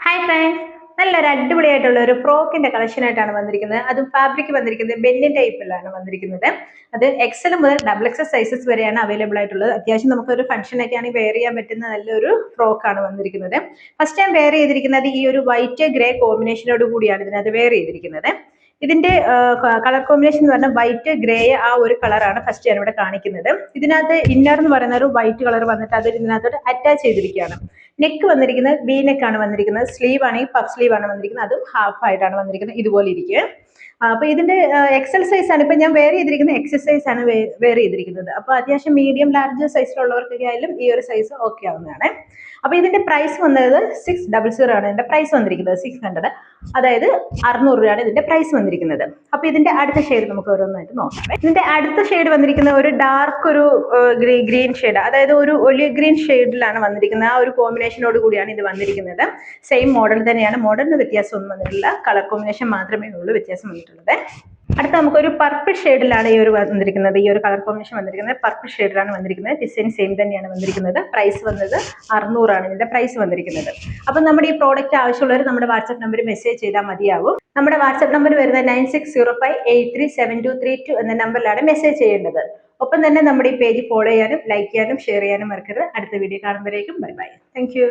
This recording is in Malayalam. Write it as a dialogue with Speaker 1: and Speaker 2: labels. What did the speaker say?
Speaker 1: ഹായ് ഫ്രണ്ട്സ്, നല്ലൊരു അടിപൊളിയായിട്ടുള്ള ഒരു ഫ്രോക്കിന്റെ കളക്ഷൻ ആയിട്ടാണ് വന്നിരിക്കുന്നത്. അതും ഫാബ്രിക് വന്നിരിക്കുന്നത് ബെന്നിൻ ടൈപ്പിലാണ് വന്നിരിക്കുന്നത്. അത് എക്സൽ മുതൽ ഡബിൾ എക്സൽ സൈസസ് വരെയാണ് അവൈലബിൾ ആയിട്ടുള്ളത്. അത്യാവശ്യം നമുക്കൊരു ഫംഗ്ഷനൊക്കെ ആണെങ്കിൽ വെയർ ചെയ്യാൻ പറ്റുന്ന നല്ലൊരു ഫ്രോക്കാണ് വന്നിരിക്കുന്നത്. ഫസ്റ്റ് ടൈം വെയർ ചെയ്തിരിക്കുന്നത് ഈ ഒരു വൈറ്റ് ഗ്രേ കോമ്പിനേഷനോട് കൂടിയാണ് ഇതിനകത്ത് വെയർ ചെയ്തിരിക്കുന്നത്. ഇതിന്റെ കളർ കോമ്പിനേഷൻ എന്ന് പറഞ്ഞാൽ വൈറ്റ് ഗ്രേ ആ ഒരു കളറാണ് ഫസ്റ്റ് ഞാൻ ഇവിടെ കാണിക്കുന്നത്. ഇതിനകത്ത് ഇന്നർ എന്ന് പറയുന്ന ഒരു വൈറ്റ് കളർ വന്നിട്ട് അത് ഇതിനകത്തോട്ട് അറ്റാച്ച് ചെയ്തിരിക്കുകയാണ്. നെക്ക് വന്നിരിക്കുന്നത് വി നെക്ക് ആണ് വന്നിരിക്കുന്നത്. സ്ലീവ് ആണെങ്കിൽ പഫ് സ്ലീവ് ആണ് വന്നിരിക്കുന്നത്. അതും ഹാഫ് ആയിട്ടാണ് വന്നിരിക്കുന്നത്. ഇതുപോലെ ഇരിക്കുക. അപ്പൊ ഇതിന്റെ എക്സൽ സൈസ് ആണ് ഇപ്പൊ ഞാൻ വെയർ ചെയ്തിരിക്കുന്നത്. എക്സൽ സൈസ് ആണ് വെയർ ചെയ്തിരിക്കുന്നത്. അപ്പൊ അത്യാവശ്യം മീഡിയം ലാർജ് സൈസിലുള്ളവർക്കൊക്കെ ആയാലും ഈ ഒരു സൈസ് ഓക്കെ ആവുന്നതാണ്. അപ്പൊ ഇതിന്റെ പ്രൈസ് വന്നത് 600 ആണ് ഇതിന്റെ പ്രൈസ് വന്നിരിക്കുന്നത്. 600, അതായത് 600 രൂപയാണ് ഇതിന്റെ പ്രൈസ് വന്നിരിക്കുന്നത്. അപ്പൊ ഇതിന്റെ അടുത്ത ഷെയ്ഡ് നമുക്ക് ഓരോന്നായിട്ട് നോക്കാം. ഇതിന്റെ അടുത്ത ഷെയ്ഡ് വന്നിരിക്കുന്ന ഒരു ഡാർക്ക് ഒരു ഗ്രീൻ ഷെയ്ഡ്, അതായത് ഒരു ഒലിവ് ഗ്രീൻ ഷെയ്ഡിലാണ് വന്നിരിക്കുന്നത്. ആ ഒരു കോമ്പിനേഷനോട് കൂടിയാണ് ഇത് വന്നിരിക്കുന്നത്. സെയിം മോഡൽ തന്നെയാണ്, മോഡലിന് വ്യത്യാസമൊന്നും വന്നിട്ടില്ല. കളർ കോമ്പിനേഷൻ മാത്രമേ ഉള്ളൂ വ്യത്യാസം വന്നിട്ടുള്ളത്. അടുത്ത നമുക്കൊരു പർപ്പിൾ ഷെയ്ഡിലാണ് ഈ ഒരു വന്നിരിക്കുന്നത്. ഈ ഒരു കളർ കോമ്പിനേഷൻ വന്നിരിക്കുന്നത് പർപ്പിൾ ഷെയ്ഡിലാണ് വന്നിരിക്കുന്നത്. ഡിസൈൻ സെയിം തന്നെയാണ് വന്നിരിക്കുന്നത്. പ്രൈസ് വന്നത് 600 ആണ് ഇതിന്റെ പ്രൈസ് വന്നിരിക്കുന്നത്. അപ്പൊ നമ്മുടെ ഈ പ്രോഡക്റ്റ് ആവശ്യമുള്ളവർ നമ്മുടെ വാട്സ്ആപ്പ് നമ്പർ മെസ്സേജ് ചെയ്താൽ മതിയാവും. നമ്മുടെ വാട്സ്ആപ്പ് നമ്പർ വരുന്നത് 9605837232 എന്ന നമ്പറിലാണ് മെസ്സേജ് ചെയ്യേണ്ടത്. ഒപ്പം തന്നെ നമ്മുടെ ഈ പേജ് ഫോളോ ചെയ്യാനും ലൈക്ക് ചെയ്യാനും ഷെയർ ചെയ്യാനും മറക്കരുത്. അടുത്ത വീഡിയോ കാണുമ്പോഴേക്കും ബൈ ബൈ. Thank U.